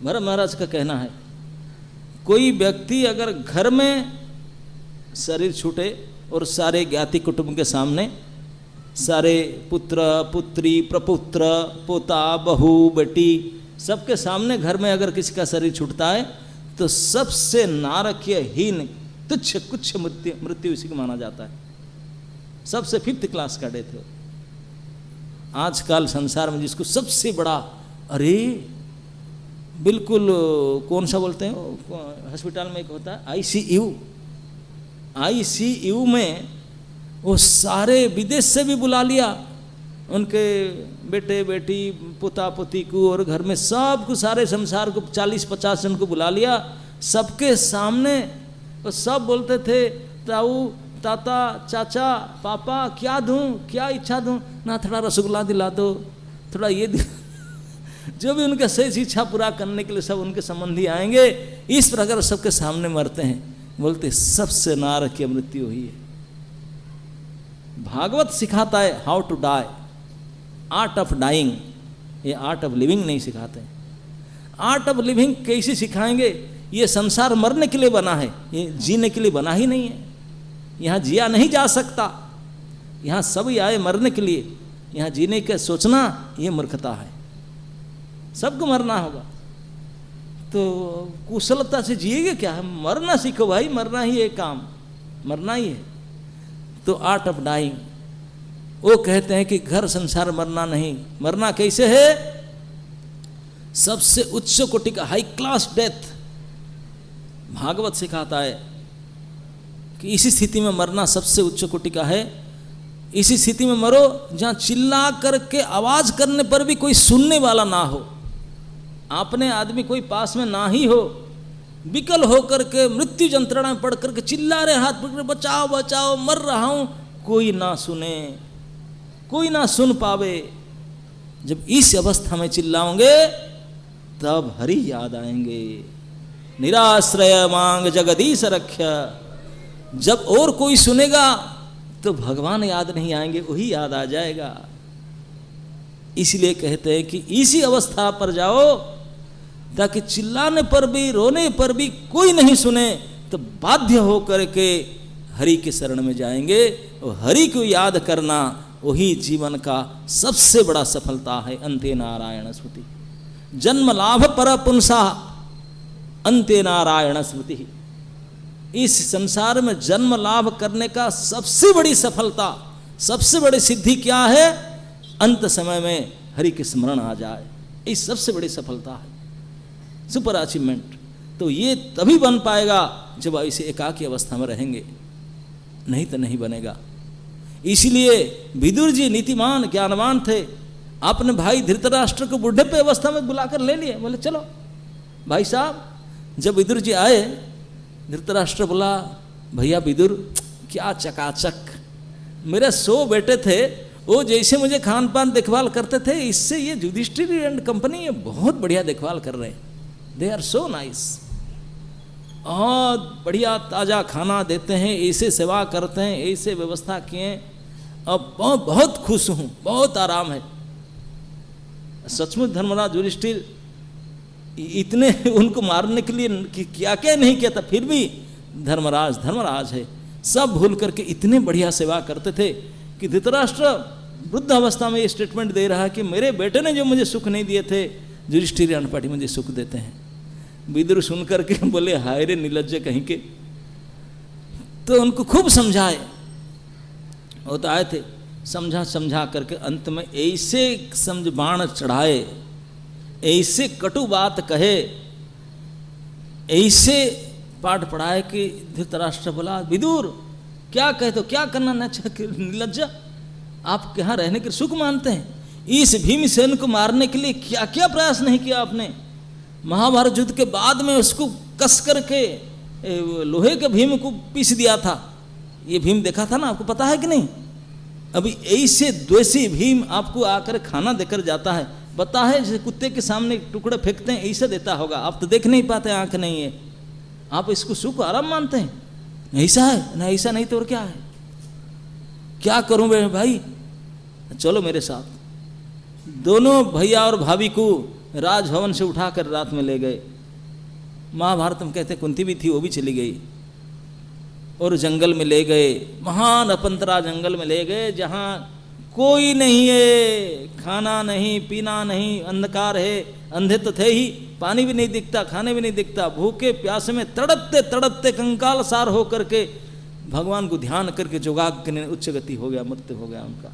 भरत महाराज का कहना है, कोई व्यक्ति अगर घर में शरीर छूटे और सारे ज्ञाति कुटुंब के सामने, सारे पुत्र पुत्री प्रपुत्र पोता बहू बेटी सबके सामने घर में अगर किसी का शरीर छूटता है तो सबसे नारकीय हीन तुच्छ कुछ मृत्यु इसी को माना जाता है। सबसे 5th क्लास का डेथ है। आजकल संसार में जिसको सबसे बड़ा, अरे बिल्कुल कौन सा बोलते हैं हॉस्पिटल में एक होता है आईसीयू में वो सारे विदेश से भी बुला लिया, उनके बेटे बेटी पोता पोती को, और घर में सबको सारे संसार को 40-50 जन को बुला लिया सबके सामने। वो सब बोलते थे ताऊ ताता चाचा पापा क्या दूं, क्या इच्छा दूं, ना थोड़ा रसगुल्ला दिला दो, थोड़ा ये जो भी उनका सही इच्छा पूरा करने के लिए सब उनके संबंधी आएंगे। इस प्रकार सबके सामने मरते हैं। बोलते सबसे नारकीय मृत्यु हुई है। भागवत सिखाता है how to die, art of dying. ये आर्ट ऑफ लिविंग नहीं सिखाते। आर्ट ऑफ लिविंग कैसे सिखाएंगे? ये संसार मरने के लिए बना है, ये जीने के लिए बना ही नहीं है। यहाँ जिया नहीं जा सकता, यहाँ सभी आए मरने के लिए। यहाँ जीने का सोचना ये मूर्खता है। सबको मरना होगा तो कुशलता से जिएगा क्या है? मरना सीखो भाई, मरना ही है काम, मरना ही है। तो आर्ट ऑफ डाइंग वो कहते हैं कि घर संसार मरना नहीं। मरना कैसे है? सबसे उच्च कोटि का हाई क्लास डेथ भागवत सिखाता है कि इसी स्थिति में मरना सबसे उच्च कोटि का है। इसी स्थिति में मरो जहां चिल्ला करके आवाज करने पर भी कोई सुनने वाला ना हो, आपने आदमी कोई पास में ना ही हो, विकल होकर के मृत्यु यंत्रणा में पड़ करके चिल्ला रहे, हाथ पकड़ बचाओ बचाओ मर रहा हूं, कोई ना सुने, कोई ना सुन पावे। जब इस अवस्था में चिल्लाओगे तब हरि याद आएंगे। निराश्रय मांग जगदीश रख्य। जब और कोई सुनेगा तो भगवान याद नहीं आएंगे, वही याद आ जाएगा। इसलिए कहते हैं कि इसी अवस्था पर जाओ ताकि चिल्लाने पर भी रोने पर भी कोई नहीं सुने, तो बाध्य होकर के हरि के शरण में जाएंगे। और हरि को याद करना वही जीवन का सबसे बड़ा सफलता है। अंते नारायण स्मृति। जन्म लाभ पर पुंसा अंते नारायण स्मृति। इस संसार में जन्म लाभ करने का सबसे बड़ी सफलता, सबसे बड़ी सिद्धि क्या है? अंत समय में हरि के स्मरण आ जाए, इस सबसे बड़ी सफलता है, सुपर अचीवमेंट। तो ये तभी बन पाएगा जब ऐसे एकाकी अवस्था में रहेंगे, नहीं तो नहीं बनेगा। इसलिए विदुर जी नीतिमान ज्ञानवान थे। अपने भाई धृतराष्ट्र को बुढ़े पे अवस्था में बुलाकर ले लिए, बोले चलो भाई साहब। जब विदुर जी आए, धृतराष्ट्र बोला भैया विदुर क्या चकाचक, मेरे 100 बेटे थे, वो जैसे मुझे खान पान देखभाल करते थे, इससे ये युधिष्ठिर एंड कंपनी ये बहुत बढ़िया देखभाल कर रहे हैं। दे आर सो नाइस, बहुत बढ़िया ताज़ा खाना देते हैं, ऐसे सेवा करते हैं, ऐसे व्यवस्था किए, अब बहुत खुश हूँ, बहुत आराम है। सचमुच धर्मराज युधिष्ठिर इतने उनको मारने के लिए क्या क्या नहीं किया था, फिर भी धर्मराज है। सब भूल करके इतने बढ़िया सेवा करते थे कि धृतराष्ट्र वृद्ध अवस्था में ये स्टेटमेंट दे रहा है कि मेरे बेटे ने जो मुझे सुख नहीं दिए थे, युधिष्ठिर अनपाटी मुझे सुख देते हैं। विदुर सुन करके बोले हाय रे निर्लज्ज कहीं के। तो उनको खूब समझाए, वो तो आए थे, समझा करके अंत में ऐसे समझ बाण चढ़ाए, ऐसे कटु बात कहे, ऐसे पाठ पढ़ाए कि धृतराष्ट्र बोला विदुर क्या कहते हो, क्या करना न निर्लज्ज, आप यहाँ रहने के सुख मानते हैं? इस भीमसेन को मारने के लिए क्या क्या प्रयास नहीं किया आपने? महाभारत युद्ध के बाद में उसको कस करके लोहे के भीम को पीस दिया था। ये भीम देखा था ना, आपको पता है कि नहीं? अभी ऐसे द्वेषी भीम आपको आकर खाना देकर जाता है, बता है जैसे कुत्ते के सामने टुकड़े फेंकते हैं ऐसे देता होगा। आप तो देख नहीं पाते, आंख नहीं है, आप इसको सुख आराम मानते हैं। ऐसा है ना, ऐसा नहीं तो और क्या है? क्या करूं भाई? चलो मेरे साथ। दोनों भैया और भाभी को राजभवन से उठाकर रात में ले गए। महाभारत में कहते कुंती भी थी, वो भी चली गई और जंगल में ले गए, महान अपंतरा जंगल में ले गए, जहाँ कोई नहीं है, खाना नहीं पीना नहीं, अंधकार है, अंधे तो थे ही, पानी भी नहीं दिखता, खाने भी नहीं दिखता, भूखे प्यासे में तड़पते तड़पते कंकाल सार होकर के भगवान को ध्यान करके जोगाग्नि उच्च गति हो गया, मृत्यु हो गया उनका।